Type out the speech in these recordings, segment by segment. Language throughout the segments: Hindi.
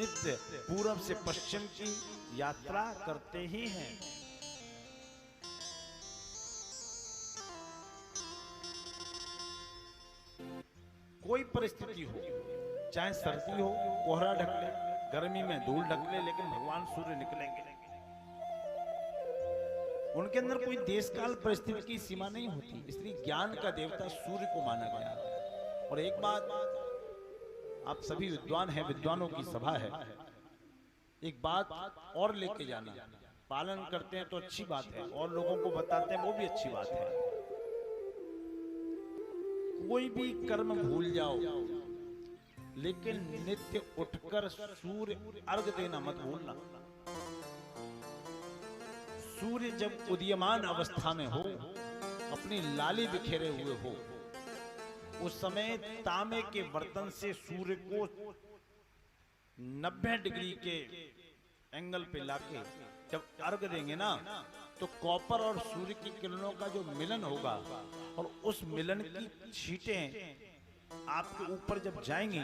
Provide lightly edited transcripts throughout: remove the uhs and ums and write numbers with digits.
नित्य पूर्व से पश्चिम की यात्रा करते ही हैं। कोई परिस्थिति हो, चाहे सर्दी हो कोहरा ढक ले, गर्मी में धूल ढक ले, लेकिन भगवान सूर्य निकलेंगे। उनके अंदर कोई देश काल परिस्थिति की सीमा नहीं होती, इसलिए ज्ञान का देवता सूर्य को माना गया। और एक बात, आप सभी विद्वान हैं, विद्वानों की सभा है, एक बात और लेके जाना, पालन करते हैं तो अच्छी बात है, और लोगों को बताते हैं वो भी अच्छी बात है। कोई भी कर्म भूल जाओ, लेकिन नित्य उठकर सूर्य अर्घ देना मत भूलना। सूर्य जब उदीयमान अवस्था में हो, अपनी लाली बिखेरे हुए हो, उस समय तांबे के बर्तन से सूर्य को 90 डिग्री के एंगल पे लाके जब अर्घ देंगे ना, तो कॉपर और सूर्य की किरणों का जो मिलन होगा, और उस मिलन की छींटें आपके ऊपर जब जाएंगी,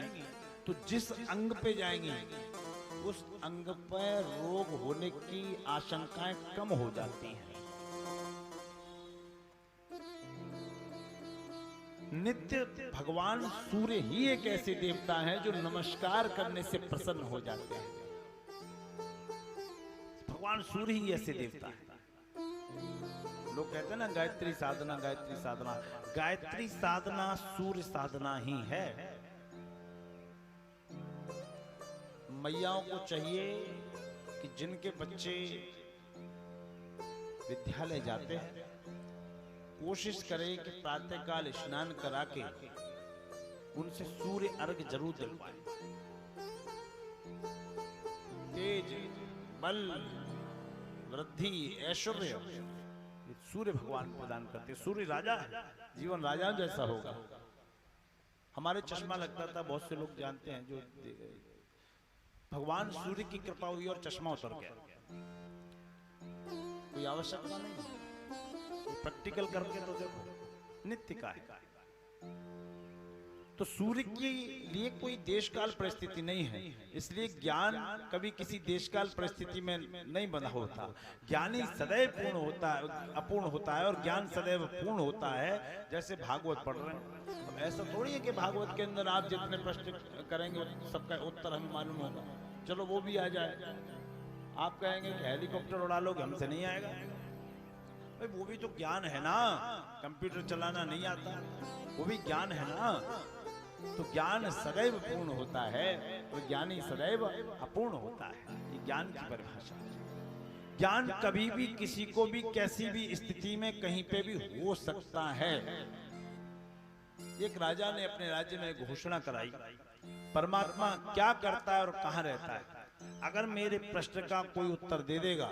तो जिस अंग पे जाएंगी उस अंग पर रोग होने की आशंकाएं कम हो जाती हैं। नित्य भगवान सूर्य ही एक ऐसे देवता हैं जो नमस्कार करने से प्रसन्न हो जाते हैं। भगवान सूर्य ही ऐसे देवता है। लोग कहते हैं ना गायत्री साधना, गायत्री साधना, गायत्री साधना सूर्य साधना ही है। मैयाओं को चाहिए कि जिनके बच्चे विद्यालय जाते हैं, कोशिश करें कि प्रातःकाल स्नान करा के उनसे सूर्य अर्घ जरूर दिलवाएं। तेज, बल, वृद्धि, ऐश्वर्य सूर्य भगवान प्रदान करते। सूर्य राजा है, जीवन राजा जैसा होगा। हमारे चश्मा लगता था, बहुत से लोग जानते हैं, जो भगवान सूर्य की कृपा हुई और चश्मा उतर गया। कोई आवश्यकता नहीं, प्रैक्टिकल करके तो देखो, नित्य का है। तो सूर्य के लिए कोई देश काल परिस्थिति नहीं है, इसलिए ज्ञान कभी किसी देश काल परिस्थिति में नहीं बना होता। ज्ञानी सदैव पूर्ण होता है, अपूर्ण होता है, और ज्ञान सदैव पूर्ण होता है। जैसे भागवत पढ़ रहे हैं, अब ऐसा थोड़ी है कि भागवत के अंदर आप जितने प्रश्न करेंगे सबका उत्तर हमें मालूम होगा। चलो वो भी आ जाए, आप कहेंगे कि हेलीकॉप्टर उड़ा लोगे, हमसे नहीं आएगा। भाई वो भी तो ज्ञान है ना, कंप्यूटर चलाना नहीं आता, वो भी ज्ञान है ना। तो ज्ञान सदैव पूर्ण होता है, तो ज्ञानी सदैव अपूर्ण होता है। ये ज्ञान की परिभाषा है। ज्ञान कभी भी किसी को भी कैसी भी स्थिति में कहीं पे भी हो सकता है। एक राजा ने अपने राज्य में घोषणा कराई, परमात्मा क्या करता है और कहाँ रहता है, अगर मेरे प्रश्न का कोई उत्तर दे देगा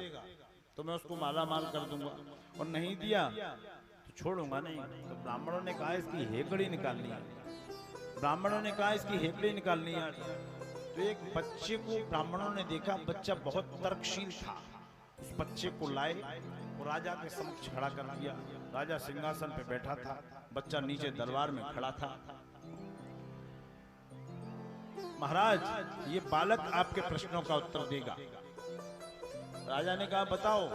तो मैं उसको माला माल कर दूंगा, और नहीं दिया तो छोड़ूंगा नहीं। तो ब्राह्मणों ने कहा इसकी हेकड़ी निकालनी है, ब्राह्मणों ने कहा इसकी हेकड़ी निकालनी है। तो एक बच्चे को ब्राह्मणों ने देखा, बच्चा बहुत तर्कशील था, उस बच्चे को लाए और राजा के समक्ष खड़ा कर दिया। राजा सिंहासन पे बैठा था, बच्चा नीचे दरबार में खड़ा था। महाराज, ये बालक आपके प्रश्नों का उत्तर देगा। राजा ने कहा, बताओ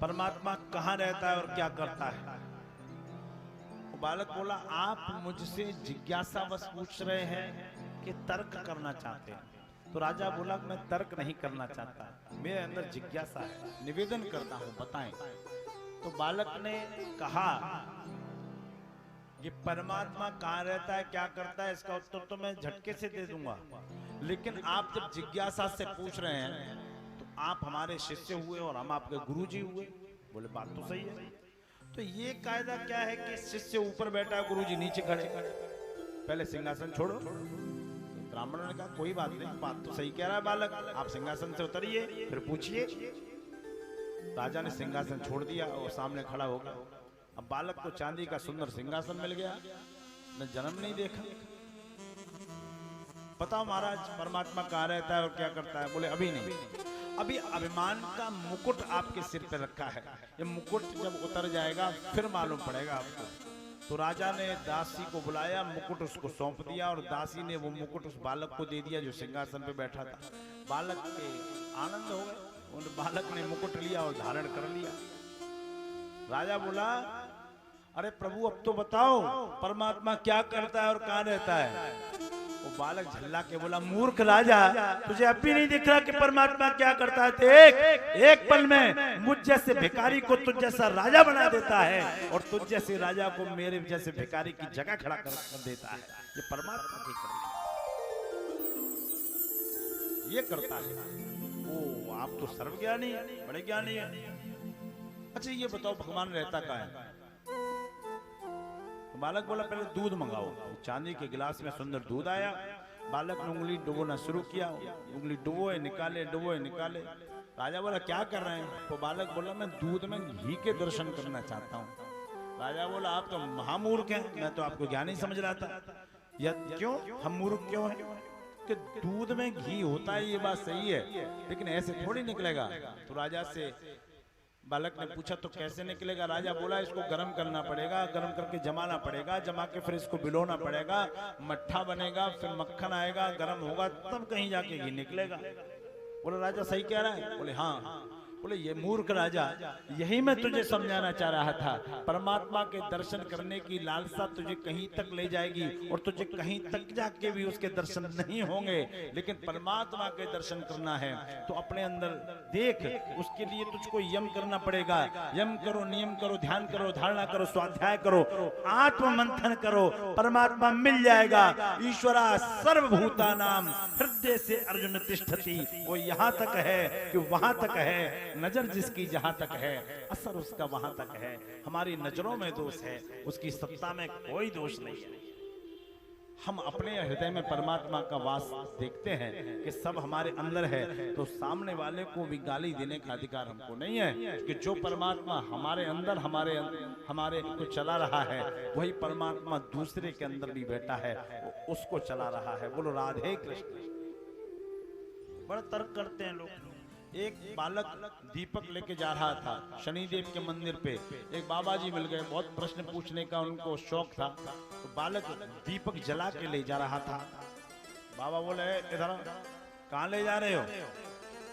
परमात्मा कहाँ रहता है और क्या करता है। तो बालक बोला, आप मुझसे जिज्ञासावश पूछ रहे हैं कि तर्क करना चाहते हैं। तो राजा बोला, मैं तर्क नहीं करना चाहता, मेरे अंदर जिज्ञासा है, निवेदन करता हूं, बताएं। तो बालक ने कहा, ये परमात्मा कहाँ रहता है, क्या करता है, इसका उत्तर तो मैं झटके से दे दूंगा, लेकिन आप जब जिज्ञासा से पूछ रहे हैं तो आप हमारे शिष्य हुए और हम आपके गुरुजी हुए। बोले, बात तो सही है। तो ये कायदा क्या है कि शिष्य ऊपर बैठा है, गुरुजी नीचे खड़े, पहले सिंहासन छोड़ो। ब्राह्मणों ने कहा, कोई बात नहीं, बात तो सही कह रहा है बालक, आप सिंहासन से उतरिए, फिर पूछिए। राजा ने सिंहासन छोड़ दिया और सामने खड़ा हो गया। अब बालक को चांदी का सुंदर सिंहासन मिल गया, न जन्म नहीं देखा। बताओ महाराज, परमात्मा कहाँ रहता है और क्या करता है। बोले, अभी नहीं, अभी अभिमान का मुकुट आपके सिर पे रखा है, ये मुकुट जब उतर जाएगा फिर मालूम पड़ेगा आपको। तो राजा ने दासी को बुलाया, मुकुट उसको सौंप दिया और दासी ने वो मुकुट उस बालक को दे दिया जो सिंहासन पे बैठा था। बालक के आनंद हो गए, उन बालक ने मुकुट लिया और धारण कर लिया। राजा बोला, अरे प्रभु अब तो बताओ परमात्मा क्या करता है और कहाँ रहता है। वो बालक झल्ला के बोला, मूर्ख राजा, तुझे अब भी नहीं दिख रहा कि परमात्मा क्या करता है। तो एक पल में मुझ जैसे भिखारी को तुझ जैसा राजा बना देता है और तुझ जैसे राजा को मेरे जैसे भिखारी की जगह खड़ा कर देता है। ये परमात्मा की करता है, ये करता है। ओ, आप तो सर्वज्ञानी है, बड़े ज्ञानी है। अच्छा ये बताओ भगवान रहता कहाँ है। तो बालक बोला, पहले दूध मंगाओ। चांदी के गिलास में सुंदर दूध आया। बालक ने उंगली डुबोना शुरू किया, उंगली डुबोए निकाले, डुबोए निकाले। राजा बोला, क्या कर रहे हैं। तो बालक बोला, मैं दूध में घी के दर्शन करना चाहता हूँ। राजा बोला, आप तो महामूर्ख हैं, मैं तो आपको ज्ञानी समझ रहा था। या क्यों हम मूर्ख क्यों हैं कि दूध में घी होता है, ये बात सही है, लेकिन ऐसे थोड़ी निकलेगा। तो राजा से बालक ने पूछा, तो कैसे निकलेगा। राजा बोला, इसको गर्म करना पड़ेगा, गर्म करके जमाना पड़ेगा, जमा के फिर इसको भिगोना पड़ेगा, मट्ठा बनेगा, फिर मक्खन आएगा, गर्म होगा, तब कहीं जाके घी निकलेगा। बोले राजा सही कह रहा है। बोले हाँ। बोले ये मूर्ख राजा, यही मैं तुझे समझाना चाह रहा था। परमात्मा के दर्शन करने की लालसा तुझे कहीं तक ले जाएगी और तुझे कहीं तक जाके भी उसके दर्शन नहीं होंगे, लेकिन परमात्मा के दर्शन करना है तो अपने अंदर देख, उसके लिए तुझको यम करना पड़ेगा। यम करो, नियम करो, ध्यान करो, धारणा करो, स्वाध्याय करो, आत्म मंथन करो, परमात्मा मिल जाएगा। ईश्वरा सर्वभूतानाम हृदय से अर्जुन तिष्ठति। वो यहाँ तक है कि वहां तक है, नजर जिसकी जहां तक है असर उसका वहां तक है। हमारी नजरों में दोष है, उसकी सत्ता में कोई दोष नहीं है। हम अपने हृदय में परमात्मा का वास देखते हैं कि सब हमारे अंदर है, तो सामने वाले को भी गाली देने का अधिकार हमको नहीं है कि जो परमात्मा हमारे अंदर हमारे को चला रहा है, वही परमात्मा दूसरे के अंदर भी बैठा है, उसको चला रहा है। बोलो राधे कृष्ण। बड़ा तर्क करते हैं लोग। एक बालक दीपक लेके जा रहा था शनिदेव के मंदिर पे। एक बाबा जी मिल गए, बहुत प्रश्न पूछने का उनको शौक था। तो बालक दीपक जला के ले जा रहा था। बाबा बोले, इधर कहाँ ले जा रहे हो।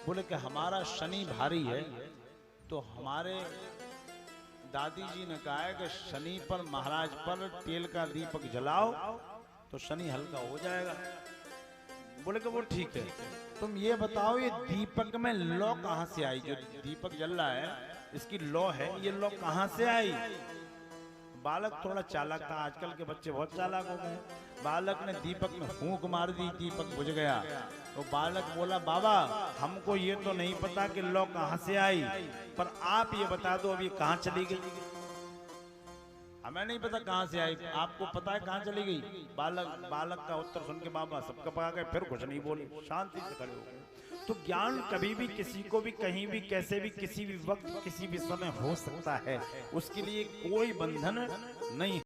बोले कि हमारा शनि भारी है, तो हमारे दादी जी ने कहा है कि शनि पर, महाराज पर तेल का दीपक जलाओ तो शनि हल्का हो जाएगा। बोले कि वो ठीक है, तुम ये बताओ ये दीपक में लौ कहां से आई। जो दीपक जल रहा है इसकी लौ है, ये लौ कहां से आई। बालक थोड़ा चालाक था, आजकल के बच्चे बहुत चालाक हो गए। बालक ने दीपक में फूंक मार दी, दीपक बुझ गया। तो बालक बोला, बाबा हमको ये तो नहीं पता कि लौ कहां से आई, पर आप ये बता दो अभी कहां चली गई। हमें नहीं पता कहां से आई, आपको पता है कहां चली गई। बालक का उत्तर सुन के बाबा सबका पका गए, फिर कुछ नहीं बोले, शांति से खड़े हो गए। तो ज्ञान कभी भी किसी को भी कहीं भी कैसे भी किसी भी वक्त किसी भी समय हो सकता है, उसके लिए कोई बंधन नहीं।